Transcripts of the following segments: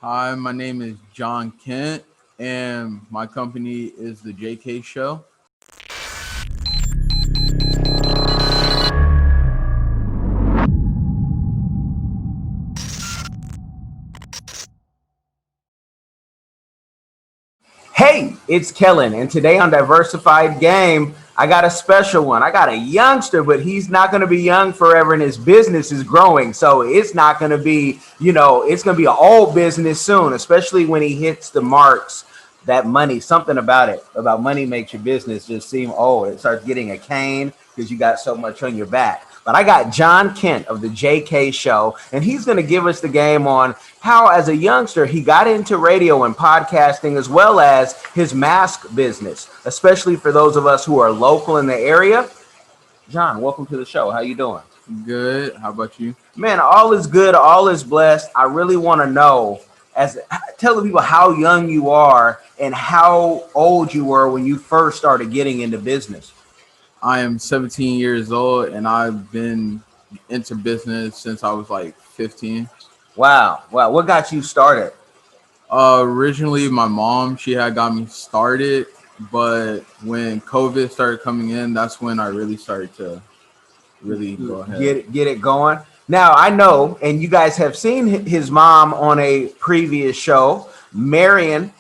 Hi, my name is John Kent, and my company is the JK Show. Hey, it's Kellen, and today on Diversified Game, I got a special one. I got a youngster, but he's not going to be young forever, and his business is growing. So it's not going to be, it's going to be an old business soon, especially when he hits the marks. That money, something about money makes your business just seem old. It starts getting a cane because you got so much on your back. But I got John Kent of the JK Show, and he's going to give us the game on how, as a youngster, he got into radio and podcasting as well as his mask business, especially for those of us who are local in the area. John, welcome to the show. How you doing? Good. How about you? Man, all is good. All is blessed. I really want to know, tell the people how young you are and how old you were when you first started getting into business. I am 17 years old, and I've been into business since I was like 15. Wow. Wow. What got you started? Originally, my mom, she had got me started, but when COVID started coming in, that's when I really started to really go ahead. Get it going. Now I know, and you guys have seen his mom on a previous show, Marion,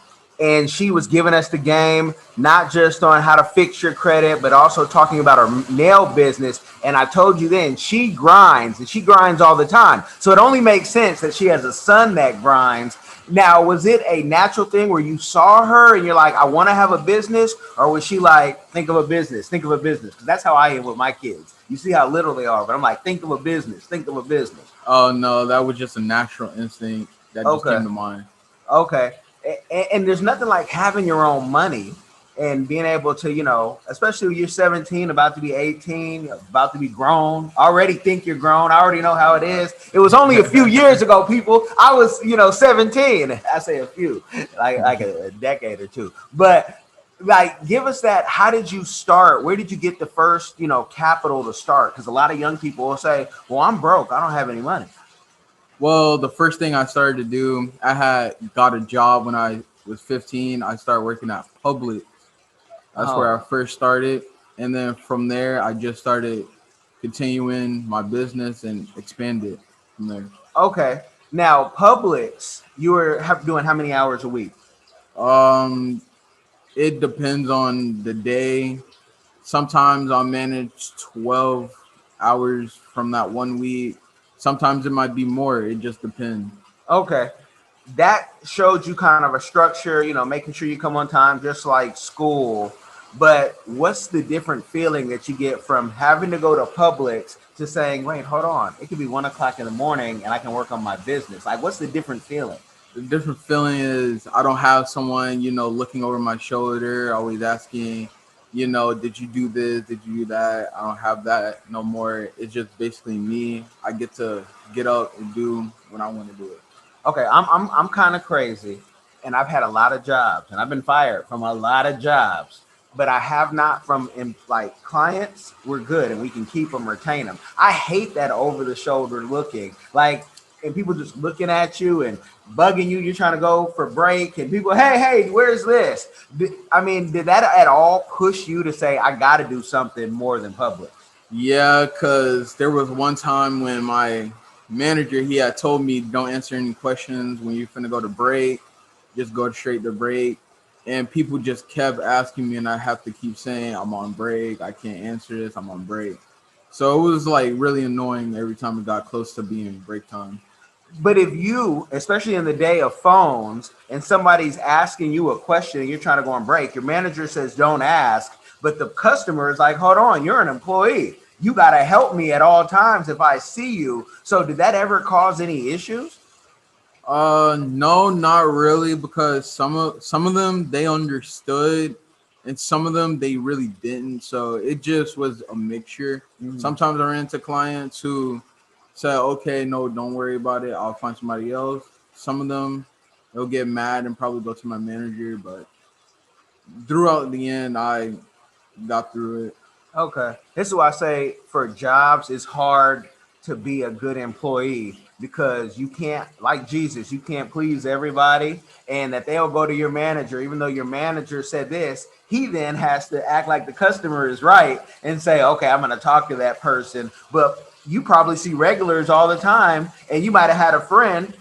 and she was giving us the game, not just on how to fix your credit, but also talking about her nail business. And I told you then, she grinds, and she grinds all the time. So it only makes sense that she has a son that grinds. Now, was it a natural thing where you saw her and you're like, I want to have a business? Or was she like, think of a business, think of a business? Because that's how I am with my kids. You see how little they are, but I'm like, think of a business, think of a business. Oh, no, that was just a natural instinct that just Okay. came to mind. Okay. And there's nothing like having your own money and being able to, especially when you're 17, about to be 18, about to be grown, already think you're grown. I already know how it is. It was only a few years ago, people. I was, 17. I say a few, like a decade or two. But like, give us that. How did you start? Where did you get the first, capital to start? Because a lot of young people will say, well, I'm broke. I don't have any money. Well, the first thing I started to do, I had got a job when I was 15. I started working at Publix. That's where I Oh, first started. And then from there, I just started continuing my business and expanded from there. okay. Now, Publix, you were doing how many hours a week? Um, it depends on the day. Sometimes I'll manage 12 hours from that one week. Sometimes it might be more. It just depends. Okay. That showed you kind of a structure, making sure you come on time, just like school. But what's the different feeling that you get from having to go to Publix to saying, wait, hold on, it could be 1 o'clock in the morning and I can work on my business? Like, what's the different feeling? The different feeling is I don't have someone, looking over my shoulder, always asking, did you do this? Did you do that? I don't have that no more. It's just basically me. I get to get up and do when I want to do it. Okay, I'm kind of crazy, and I've had a lot of jobs, and I've been fired from a lot of jobs, but I have not from like clients. We're good, and we can keep them, retain them. I hate that over the shoulder looking, like, and people just looking at you and bugging you. You're trying to go for break, and people, hey, where's this? I mean, did that at all push you to say I got to do something more than public? Yeah, because there was one time when my manager, he had told me, don't answer any questions when you're finna go to break. Just go straight to break. And people just kept asking me, and I have to keep saying, I'm on break. I can't answer this. I'm on break. So it was like really annoying every time it got close to being break time. But if you, especially in the day of phones, and somebody's asking you a question and you're trying to go on break, your manager says don't ask, but the customer is like, hold on, you're an employee. You got to help me at all times if I see you. So did that ever cause any issues? No, not really, because some of them they understood, and some of them they really didn't. So it just was a mixture. Mhm. Sometimes I ran into clients who said, "Okay, no, don't worry about it. I'll find somebody else." Some of them they'll get mad and probably go to my manager, but throughout the end, I got through it. Okay. This is why I say for jobs, it's hard to be a good employee because you can't, like Jesus, you can't please everybody, and that they'll go to your manager, even though your manager said this, he then has to act like the customer is right and say, okay, I'm going to talk to that person. But you probably see regulars all the time, and you might have had a friend,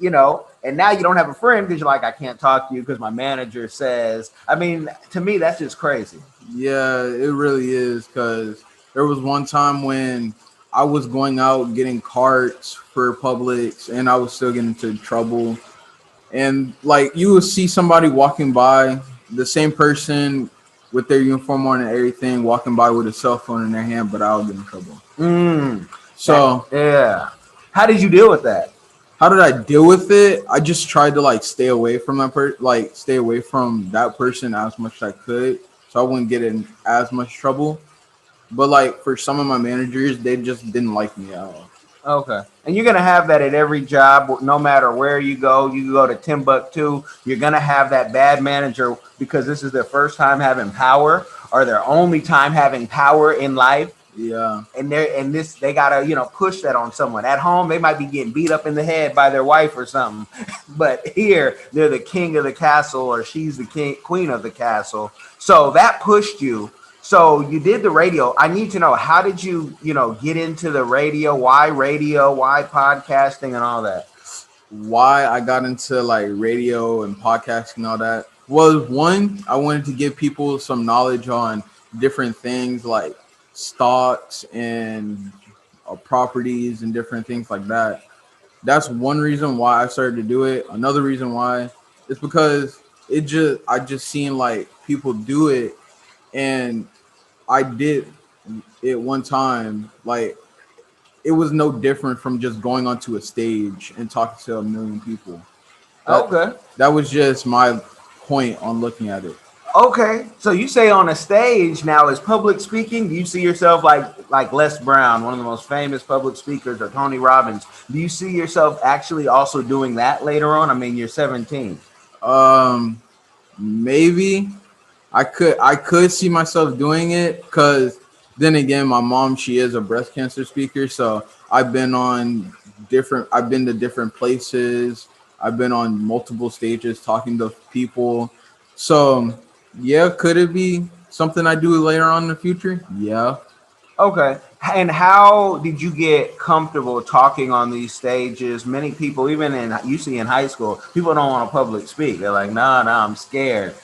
and now you don't have a friend because you're like, I can't talk to you because my manager says. I mean, to me, that's just crazy. Yeah, it really is, because there was one time when I was going out getting carts for Publix and I was still getting into trouble. And like you would see somebody walking by, the same person with their uniform on and everything, walking by with a cell phone in their hand, but I'll get in trouble. Mm, So yeah. How did you deal with that? how did I deal with it? I just tried to like stay away from stay away from that person as much as I could, so I wouldn't get in as much trouble. But like for some of my managers, they just didn't like me at all. Okay. And you're gonna have that at every job, no matter where you go. You can go to Timbuktu. You're gonna have that bad manager because this is their first time having power, or their only time having power in life. Yeah, And they gotta push that on someone. At home, they might be getting beat up in the head by their wife or something, but here they're the king of the castle, or she's the queen of the castle. So that pushed you. So you did the radio. I need to know, how did you get into the radio? Why podcasting and all that? why I got into like radio and podcasting and all that was, one, I wanted to give people some knowledge on different things like stocks and properties and different things like that. That's one reason why I started to do it. Another reason why is because I just seen like people do it, and I did it one time. Like it was no different from just going onto a stage and talking to a million people. That Okay. that was just my point on looking at it. Okay, so you say on a stage now, is public speaking? Do you see yourself like Les Brown, one of the most famous public speakers, or Tony Robbins? Do you see yourself actually also doing that later on? I mean, you're 17. Um, maybe I could see myself doing it, because then again, my mom, she is a breast cancer speaker, so I've been to different places. I've been on multiple stages talking to people. So yeah, could it be something I do later on in the future? Yeah. Okay, and how did you get comfortable talking on these stages? Many people, even you see in high school, people don't want to public speak. They're like, nah, I'm scared.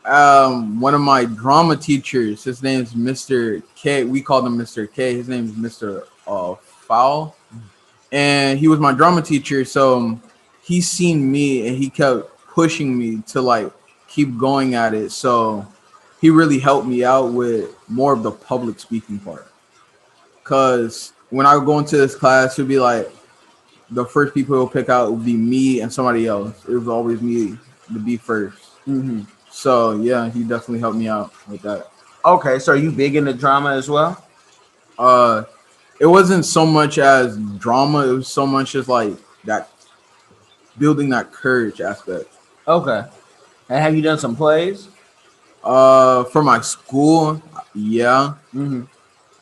One of my drama teachers, his name's Mr. K. We called him Mr. K. His name is Mr. Fowl, and he was my drama teacher. So he seen me and he kept pushing me to like keep going at it. So he really helped me out with more of the public speaking part. Cause when I would go into this class, it'd be like the first people he'll pick out would be me and somebody else. It was always me to be first. Hmm. So yeah, he definitely helped me out with that. Okay, so are you big into drama as well? Uh, it wasn't so much as drama; it was so much as like that building that courage aspect. Okay, and have you done some plays? For my school, yeah, Hmm.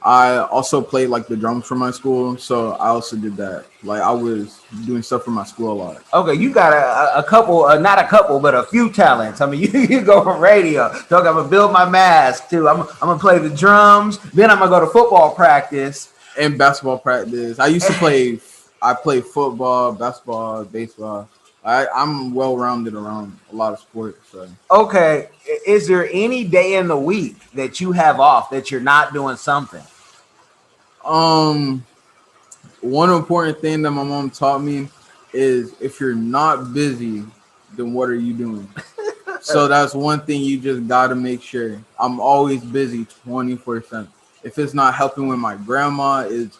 I also played like the drums for my school, so I also did that. Like I was doing stuff for my school a lot. Okay, you got a couple, not a couple, but a few talents. I mean, you go from radio. So I'm gonna build my mask too. I'm gonna play the drums. Then I'm gonna go to football practice. And basketball practice. I used to play. I played football, basketball, baseball. I'm well rounded around a lot of sports. So. Okay, is there any day in the week that you have off that you're not doing something? Um, One important thing that my mom taught me is, if you're not busy, then what are you doing? So that's one thing you just gotta make sure. I'm always busy 24/7. If it's not helping with my grandma, it's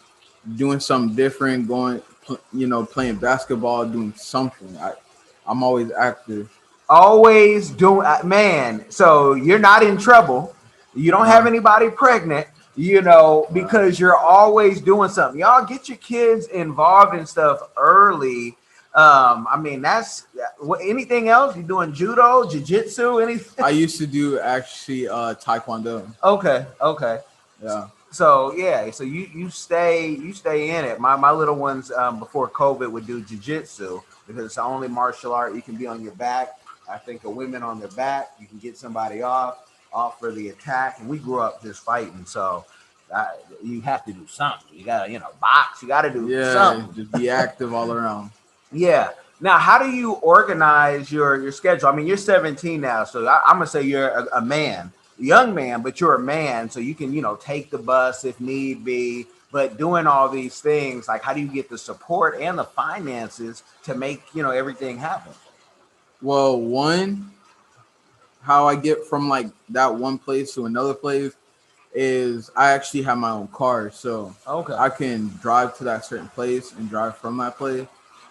doing something different, playing basketball, doing something. I'm always active. Always doing, man. So you're not in trouble. You don't have anybody pregnant, because you're always doing something. Y'all get your kids involved in stuff early. I mean, that's anything else? You doing judo, jiu-jitsu, anything? I used to do actually taekwondo. Okay. Yeah. So yeah, so you stay in it. My little ones before COVID would do jujitsu because it's the only martial art you can be on your back. I think of women on their back, you can get somebody off for the attack, and we grew up just fighting. So you have to do something. You gotta box. You gotta do Yeah, something. just be active all around. Yeah. Now, how do you organize your schedule? I mean, you're 17 now, so I'm gonna say you're a man, young man, but you're a man, so you can take the bus if need be. But doing all these things, like how do you get the support and the finances to make everything happen? Well, one, how I get from like that one place to another place is I actually have my own car, so Okay. I can drive to that certain place and drive from that place.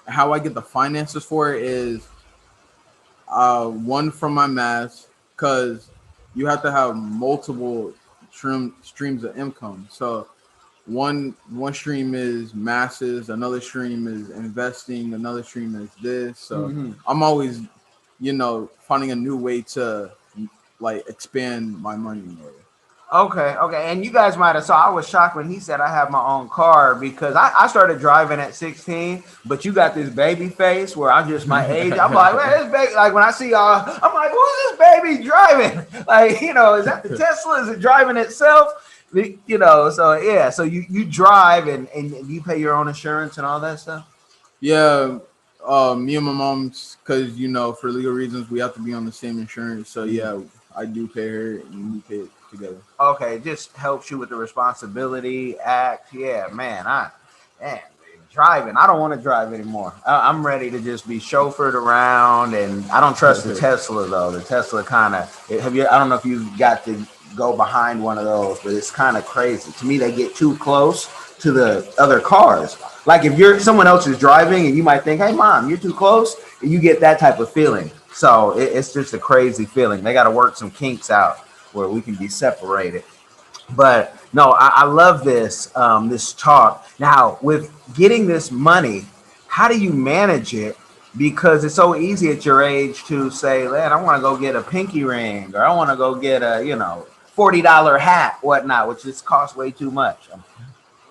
And how I get the finances for it is one from my mass, because you have to have multiple streams of income. So one stream is masses, another stream is investing, another stream is this. So Hmm. I'm always, finding a new way to like expand my money. Okay, okay. And you guys might have saw I was shocked when he said I have my own car because I started driving at 16, but you got this baby face where I'm just my age. I'm like, man, this baby, like when I see y'all, I'm like, who's this baby driving? Like, is that the Tesla? Is it driving itself? So yeah, so you drive and you pay your own insurance and all that stuff. Yeah, me and my mom's, because for legal reasons we have to be on the same insurance. So yeah, I do pay her and we pay it together. Okay, it just helps you with the responsibility act. Yeah, man, driving. I don't want to drive anymore. I'm ready to just be chauffeured around, and I don't trust the Tesla though. The Tesla kind of have you. I don't know if you got to go behind one of those, but it's kind of crazy to me. They get too close to the other cars. Like if you're someone else is driving, and you might think, "Hey, mom, you're too close," and you get that type of feeling. So it's just a crazy feeling. They got to work some kinks out where we can be separated. But no, I love this talk. Now, with getting this money, how do you manage it? Because it's so easy at your age to say, man, I want to go get a pinky ring, or I want to go get a $40 hat, whatnot, which just costs way too much.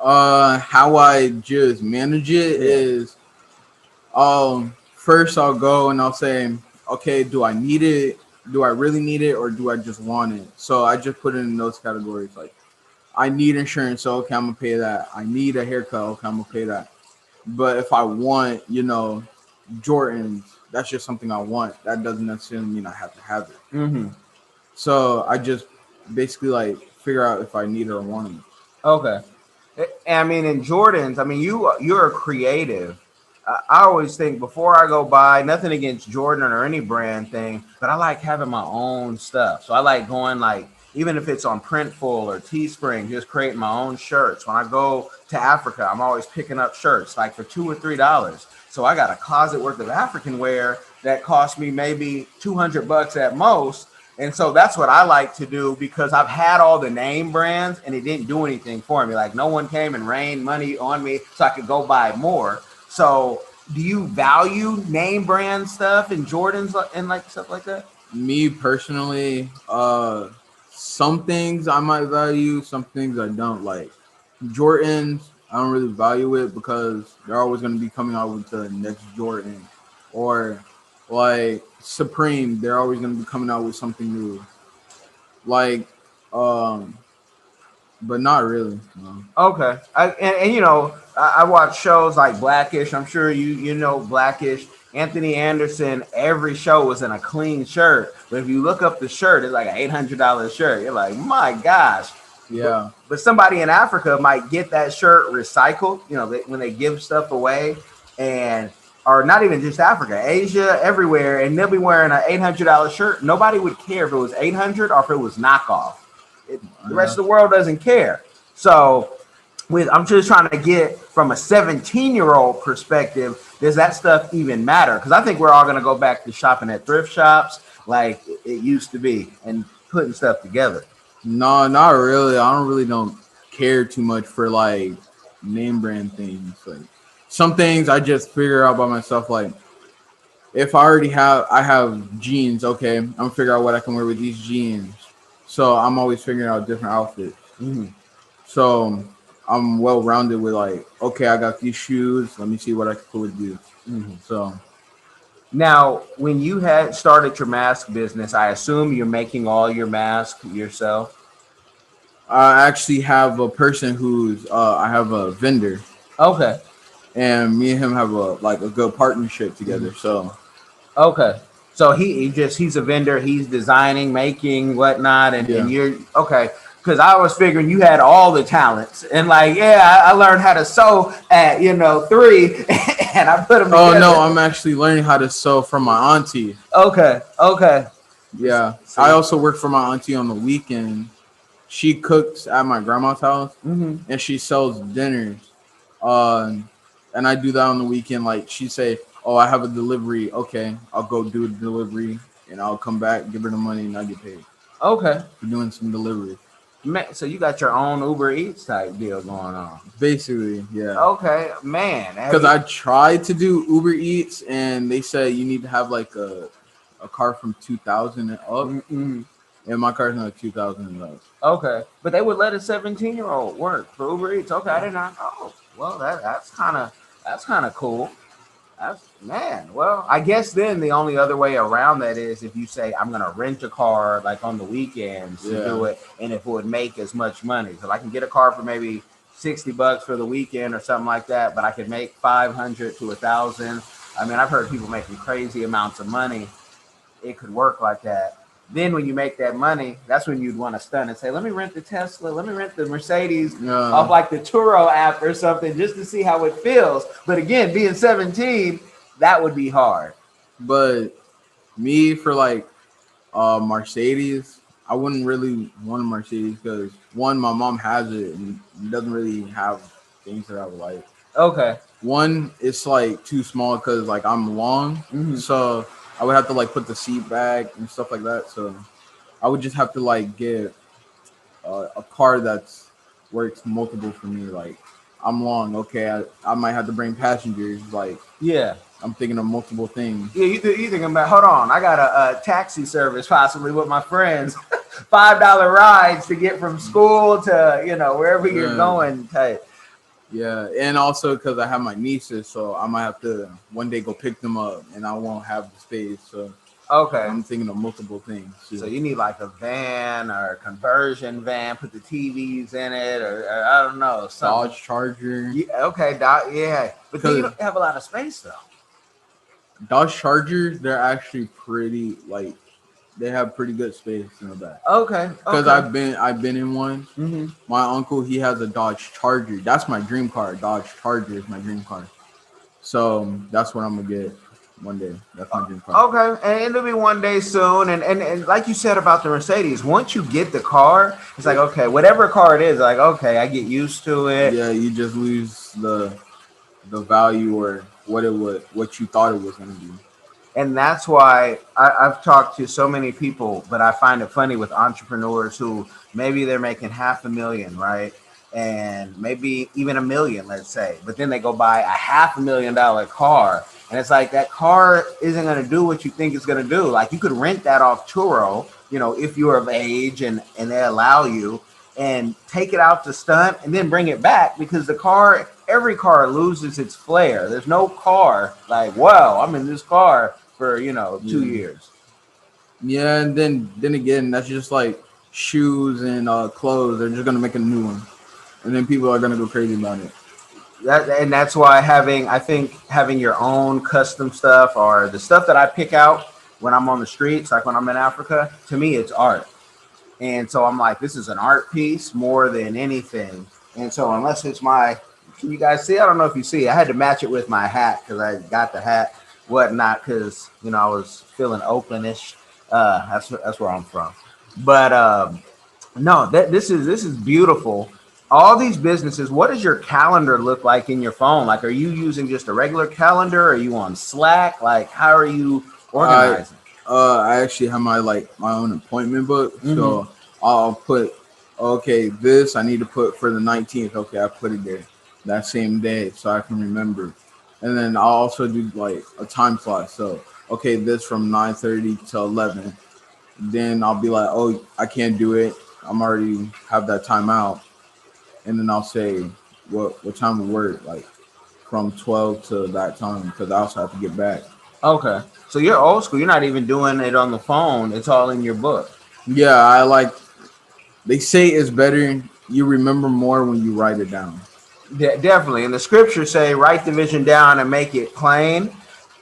How I just manage it is, first I'll go and I'll say, okay, do I need it? Do I really need it, or do I just want it? So I just put it in those categories. Like, I need insurance, so okay, I'm gonna pay that. I need a haircut, okay, I'm gonna pay that. But if I want, Jordans, that's just something I want. That doesn't necessarily mean I have to have it. Mm-hmm. So I just basically like figure out if I need it or want it. Okay. I mean, in Jordans, I mean, you're a creative. I always think before I go buy, nothing against Jordan or any brand thing, but I like having my own stuff. So I like going like, even if it's on Printful or Teespring, just creating my own shirts. When I go to Africa, I'm always picking up shirts like for $2 or $3. So I got a closet worth of African wear that cost me maybe $200 at most. And so that's what I like to do because I've had all the name brands and it didn't do anything for me. Like no one came and rained money on me so I could go buy more. So do you value name brand stuff and Jordans and like stuff like that? Me personally, some things I might value, some things I don't. Like Jordans, I don't really value it because they're always going to be coming out with the next Jordan. Or like Supreme, they're always going to be coming out with something new. Like, but not really. No. Okay. I watch shows like Blackish. I'm sure you know Blackish. Anthony Anderson, every show was in a clean shirt. But if you look up the shirt, it's like an $800 shirt. You're like, my gosh. Yeah. But somebody in Africa might get that shirt recycled, when they give stuff away, and or not even just Africa, Asia, everywhere, and they'll be wearing an $800 shirt. Nobody would care if it was 800 or if it was knockoff. The rest of the world doesn't care. So I'm just trying to get from a 17-year-old perspective, does that stuff even matter? Because I think we're all going to go back to shopping at thrift shops like it used to be and putting stuff together. No, not really. I don't care too much for like name brand things. Like some things I just figure out by myself. Like if I have jeans, okay, I'm gonna figure out what I can wear with these jeans. So I'm always figuring out different outfits. Mm-hmm. So I'm well rounded with like, okay, I got these shoes. Let me see what I can pull with these. Mm-hmm. So Now, when you had started your mask business, I assume you're making all your masks yourself. I actually have a person who's I have a vendor, Okay. and me and him have a good partnership Mm-hmm. together. So Okay. So he's a vendor, he's designing, making, whatnot, and yeah. you're okay. Because I was figuring you had all the talents. And like, yeah, I learned how to sew at 3 and I put them Oh no, together. I'm actually learning how to sew from my auntie. Okay, okay. Yeah, I So also work for my auntie on the weekend. She cooks at my grandma's house, mhm. and she sells dinners. Uh, and I do that on the weekend. Like she say, "Oh, I have a delivery. Okay, I'll go do the delivery, and I'll come back, give her the money, and I get paid Okay. for doing some delivery." So you got your own Uber Eats type deal going on. Basically, yeah. Okay, man. Have Because you I tried to do Uber Eats, and they said you need to have like a car from 2000 and up, mm-mm. and my car's not 2000 and up. Okay. But they would let a 17-year-old work for Uber Eats. Okay, I did not know. Well, that's kind of cool. That's man. Well, I guess then the only other way around that is if you say I'm gonna rent a car like on the weekends to Yeah, do it, and if it would make as much money, so I can get a car for maybe $60 for the weekend or something like that, but I could make 500 to 1,000. I mean, I've heard people making crazy amounts of money. It could work like that. Then when you make that money, that's when you'd want to stun and say, "Let me rent the Tesla, let me rent the Mercedes off yeah. like the Turo app or something, just to see how it feels." But again, being 17, that would be hard. But me for like Mercedes, I wouldn't really want a Mercedes because one, my mom has it and doesn't really have things that I would like. Okay. One, it's like too small because like I'm long, Hmm. so I would have to like put the seat back and stuff like that. So I would just have to like get a car that's works multiple for me. Like I'm long, okay, I might have to bring passengers. Like Yeah. I'm thinking of multiple things. Yeah, you thinking about? Hold on, I got a taxi service possibly with my friends, $5 rides to get from school to wherever you're Uh, going. Type. yeah, and also because I have my nieces, so I might have to one day go pick them up, and I won't have the space. So Okay. I'm thinking of multiple things So too. you need like a van or a conversion van, put the TVs in it, or I don't know, something. Dodge Charger, Yeah, okay, Doc, yeah. But then you because don't have a lot of space though. Dodge Chargers, they're actually pretty like they have pretty good space in the back. Okay, Because okay. I've been in one. Hmm. My uncle, he has a Dodge Charger. That's my dream car. Dodge Charger is my dream car. So that's what I'm gonna get one day. That's my dream car. Okay, and it'll be one day soon. And like you said about the Mercedes, once you get the car, it's like okay, whatever car it is, like okay, I get used to it. Yeah, you just lose the value or what you thought it was gonna be. And that's why I've talked to so many people, but I find it funny with entrepreneurs who maybe they're making 500,000, right? And maybe even 1 million, let's say, but then they go buy a $500,000 car. And it's like that car isn't going to do what you think it's going to do. Like you could rent that off Turo, if you're of age and they allow you, and take it out to stunt and then bring it back because every car loses its flair. There's no car like, wow, I'm in this car for, Yeah, 2 years. yeah, and then again, that's just like shoes and clothes. They're just gonna make a new one, and then people are gonna go crazy about it. That's why I think having your own custom stuff or the stuff that I pick out when I'm on the streets, like when I'm in Africa, to me, it's art. And so I'm like, this is an art piece more than anything. And so unless it's can you guys see? I don't know if you see. I had to match it with my hat because I got the hat, whatnot, because I was feeling Oaklandish. That's where I'm from. But no, this is beautiful. All these businesses. What does your calendar look like in your phone? Like, are you using just a regular calendar? Are you on Slack? Like, how are you I organizing? I actually have my own appointment book, Mm-hmm. so I'll put okay this I need to put for the 19th. Okay, I put it there that same day so I can remember, and then I'll also do like a time slot. So okay, this from 9:30 to 11. Then I'll be like, oh, I can't do it. I'm already have that time out. and then I'll say what time of work, like from 12 to that time, because I also have to get back. Okay. So you're old school. You're not even doing it on the phone. It's all in your book. Yeah, I like. They say it's better. You remember more when you write it down. Definitely. And the scriptures say write the vision down and make it plain.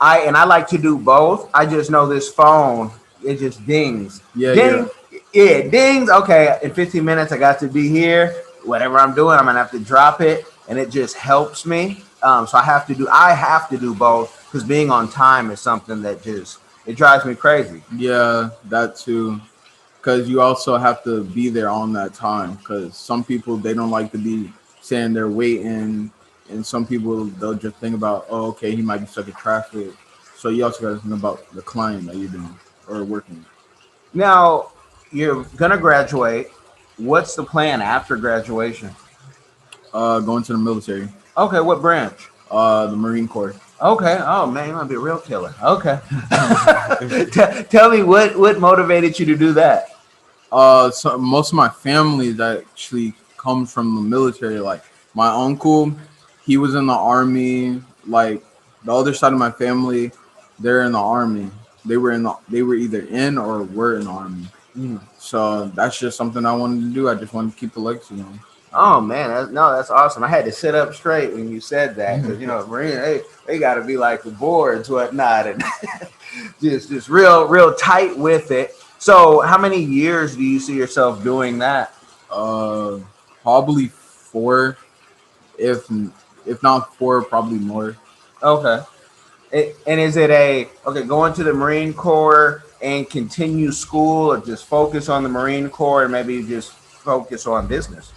I like to do both. I just know this phone, it just dings. Yeah, Ding. Yeah, dings. Okay, in 15 minutes I got to be here. Whatever I'm doing, I'm gonna have to drop it. And it just helps me. So I have to do both because being on time is something that just it drives me crazy. yeah, that too. Because you also have to be there on that time. Because some people they don't like to be standing there waiting, and some people they'll just think about, oh, okay, he might be stuck in traffic. So you also got to think about the client that you're doing or working. Now you're gonna graduate. What's the plan after graduation? Going to the military, Okay, what branch? the Marine Corps. Okay. Oh man, you might be a real killer. Okay. Tell me what motivated you to do that? So most of my family that actually comes from the military. Like my uncle, he was in the army. Like the other side of my family, they're in the army. They were either in or were in the army. Mm. So that's just something I wanted to do. I just wanted to keep the legacy going. Oh man, no, that's awesome. I had to sit up straight when you said that because Marine, they got to be like the boards, whatnot, and just real tight with it. So, how many years do you see yourself doing that? Uh, Probably four, if if not four, probably more. Okay. And is it going to the Marine Corps and continue school, or just focus on the Marine Corps and maybe just focus on business?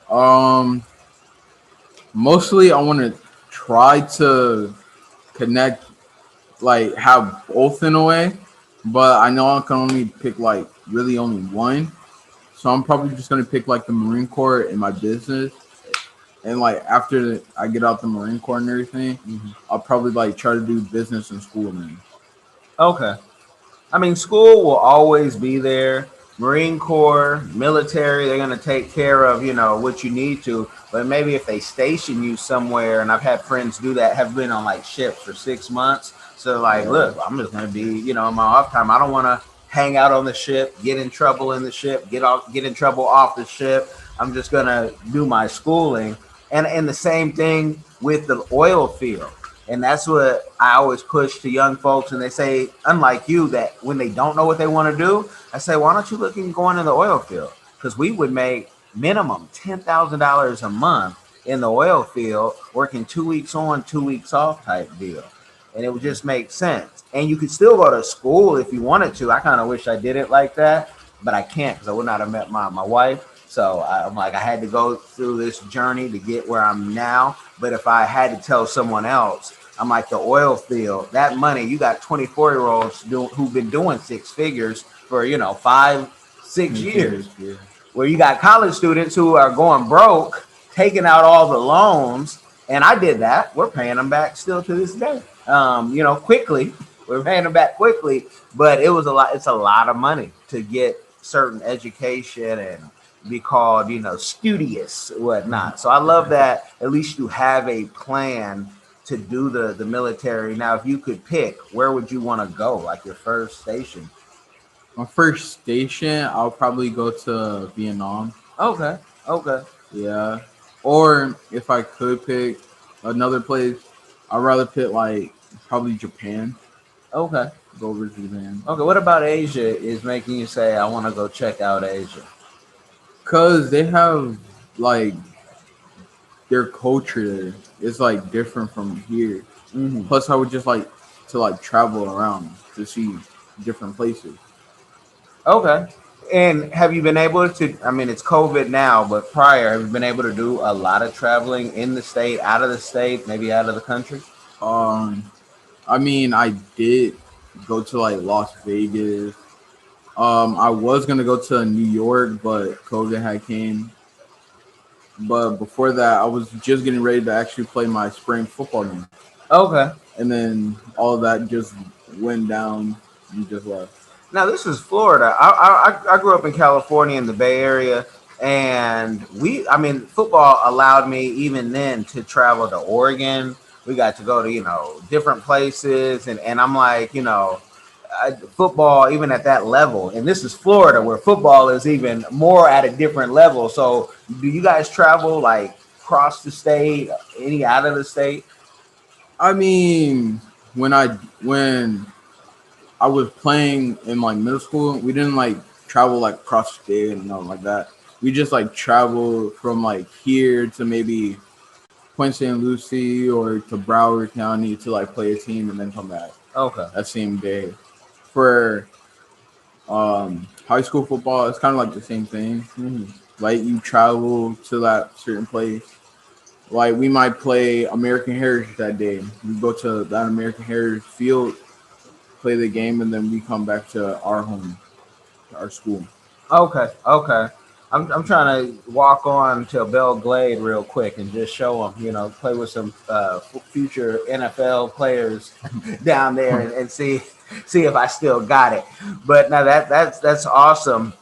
Um, Mostly I want to try to connect, like have both in a way, but I know I can only pick like really only one. So I'm probably just gonna pick like the Marine Corps in my business, and like after I get out the Marine Corps and everything, Mhm. I'll probably like try to do business in school then. Okay. I mean, school will always be there. Marine Corps, military, they're going to take care of, what you need to. But maybe if they station you somewhere, and I've had friends do that, have been on like ships for 6 months. So, like, Yeah, look, I'm just going to be, in my off time. I don't want to hang out on the ship, get in trouble in the ship, get in trouble off the ship. I'm just going to do my schooling. And the same thing with the oil field. And that's what I always push to young folks. And they say, unlike you, that when they don't know what they want to do, I say, why don't you look and go into the oil field? Because we would make minimum $10,000 a month in the oil field, working 2 weeks on, 2 weeks off type deal. And it would just make sense. And you could still go to school if you wanted to. I kind of wish I did it like that, but I can't because I would not have met my wife. So I'm like, I had to go through this journey to get where I'm now. But if I had to tell someone else, I'm like the oil field, that money, you got 24-year-olds who've been doing six figures for, 5, 6 years, yeah. where you got college students who are going broke, taking out all the loans. And I did that. We're paying them back still to this day. Quickly. We're paying them back quickly, but it was a lot. It's a lot of money to get certain education and be called, studious, whatnot. So I love that at least you have a plan to do the military. Now, if you could pick, where would you want to go? Like your first station? My first station, I'll probably go to Vietnam. Okay, okay, Yeah, or if I could pick another place, I'd rather pick like probably Japan. okay, Go over to Japan. okay. What about Asia is making you say, I want to go check out Asia? Cause they have like their culture there. It's like different from here. Hmm. Plus, I would just like to like travel around to see different places. Okay. And have you been able to? I mean, it's COVID now, but prior, have you been able to do a lot of traveling in the state, out of the state, maybe out of the country? Um, I mean, I did go to like Las Vegas. I was gonna go to New York, but COVID had came. But before that, I was just getting ready to actually play my spring football game, Okay. and then all of that just went down and just left. Now this is Florida. I grew up in California in the Bay Area. And football allowed me even then to travel to Oregon. We got to go to, different places. And I'm like, football, even at that level, and this is Florida where football is even more at a different level. So do you guys travel like across the state, any out of the state? I mean, when I was playing in like middle school, we didn't like travel like across the state and nothing like that. We just like travel from like here to maybe Point St. Lucie or to Broward County to like play a team and then come back Okay. that same day. For high school football, it's kind of like the same thing. Mhm. Like you travel to that certain place. Like we might play American Heritage that day. We go to that American Heritage field, play the game, and then we come back to our home, to our school. Okay, okay. I'm trying to walk on to Belle Glade real quick and just show them, play with some future NFL players down there and see if I still got it. But now that's awesome.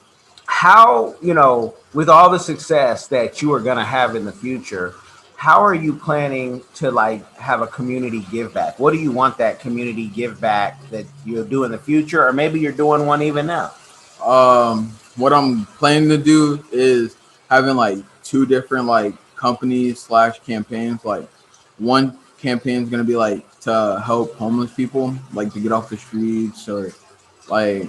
How, with all the success that you are going to have in the future, how are you planning to like have a community give back? What do you want that community give back that you'll do in the future, or maybe you're doing one even now? What I'm planning to do is having like two different like companies slash campaigns. Like one campaign is gonna be like to help homeless people, like to get off the streets or like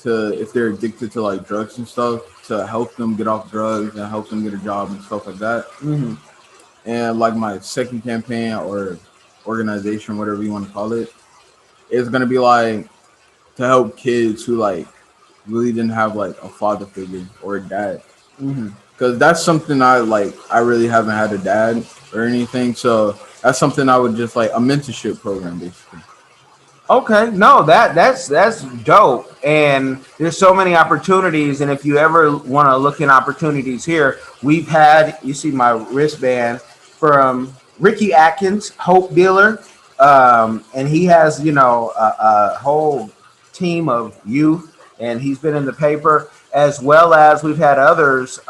to if they're addicted to like drugs and stuff, to help them get off drugs and help them get a job and stuff like that. Hmm. And like my second campaign or organization, whatever you want to call it, is gonna be like to help kids who like really didn't have like a father figure or a dad, Hmm. because that's something I like. I really haven't had a dad or anything, so that's something I would just like a mentorship program basically. Okay, no, that's dope. And there's so many opportunities. And if you ever want to look in opportunities here, we've had, you see my wristband from Ricky Atkins, Hope Dealer. And he has, a whole team of youth, and he's been in the paper, as well as we've had others.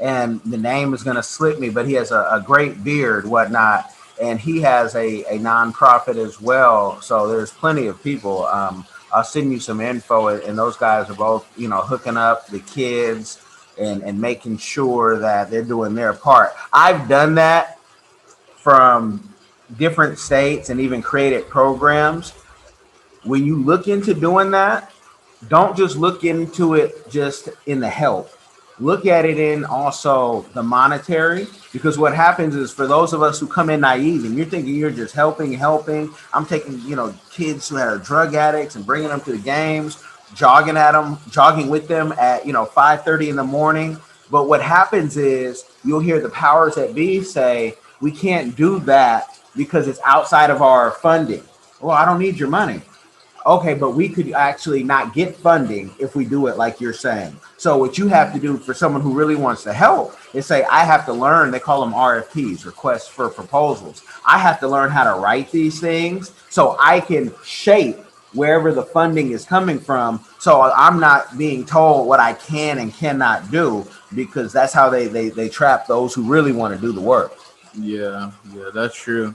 And the name is going to slip me, but he has a great beard, whatnot, and he has a nonprofit as well. So there's plenty of people. I'll send you some info, and those guys are both, hooking up the kids and making sure that they're doing their part. I've done that from different states and even created programs. When you look into doing that, don't just look into it just in the help. Look at it in also the monetary, because what happens is for those of us who come in naive and you're thinking you're just helping. I'm taking, kids who are drug addicts and bringing them to the games, jogging with them at, 5:30 in the morning. But what happens is you'll hear the powers that be say, we can't do that because it's outside of our funding. Well, I don't need your money. Okay, but we could actually not get funding if we do it like you're saying. So what you have to do for someone who really wants to help is say, I have to learn, they call them RFPs, requests for proposals. I have to learn how to write these things so I can shape wherever the funding is coming from. So I'm not being told what I can and cannot do, because that's how they trap those who really want to do the work. Yeah, yeah, that's true.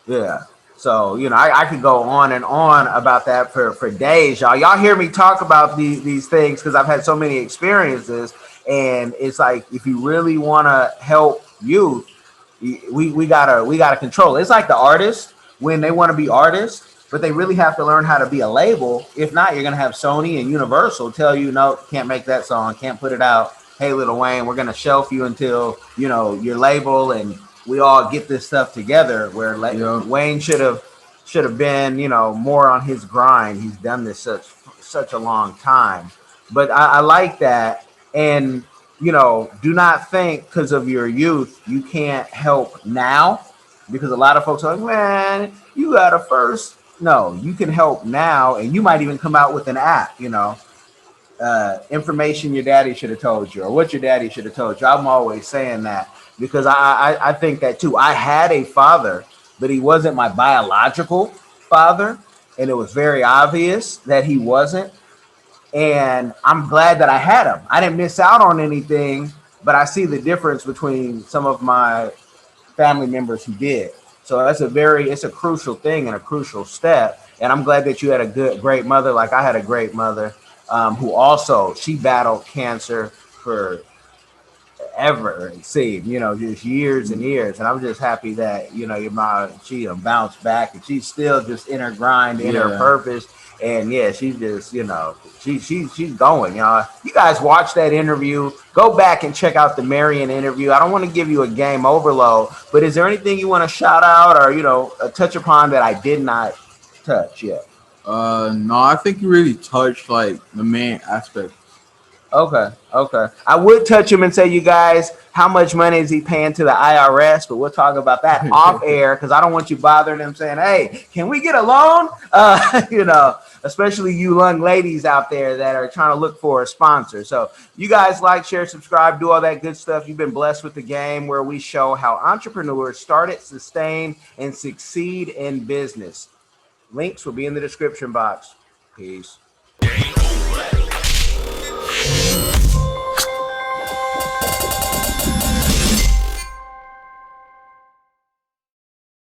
Yeah. So, I could go on and on about that for days, y'all. Y'all hear me talk about these things because I've had so many experiences. And it's like, if you really want to help youth, we gotta control it. It's like the artists when they want to be artists, but they really have to learn how to be a label. If not, you're gonna have Sony and Universal tell you, no, can't make that song, can't put it out. Hey, Little Wayne, we're gonna shelf you until your label and we all get this stuff together. Where Yeah, Wayne should have been, more on his grind. He's done this such a long time. But I like that. And do not think because of your youth you can't help now, because a lot of folks are like, man, you gotta first. No, you can help now, and you might even come out with an app. Information your daddy should have told you, or what your daddy should have told you. I'm always saying that because I think that too. I had a father, but he wasn't my biological father, and it was very obvious that he wasn't. And I'm glad that I had them. I didn't miss out on anything, but I see the difference between some of my family members who did. So it's a crucial thing and a crucial step. And I'm glad that you had a great mother. Like I had a great mother, who also, she battled cancer for ever, it seemed, just years and years. And I'm just happy that, your mom, she bounced back and she's still just in her grind, in her Yeah. purpose. And yeah, she's just, she's going, y'all. You guys watch that interview. Go back and check out the Marion interview. I don't want to give you a game overload, but is there anything you want to shout out or, touch upon that I did not touch yet? No, I think you really touched like the main aspect. Okay, okay. I would touch him and say, you guys, how much money is he paying to the IRS? But we'll talk about that off air because I don't want you bothering them saying, hey, can we get a loan? Especially you young ladies out there that are trying to look for a sponsor. So you guys like, share, subscribe, do all that good stuff. You've been blessed with the game where we show how entrepreneurs start, sustain, and succeed in business. Links will be in the description box. Peace.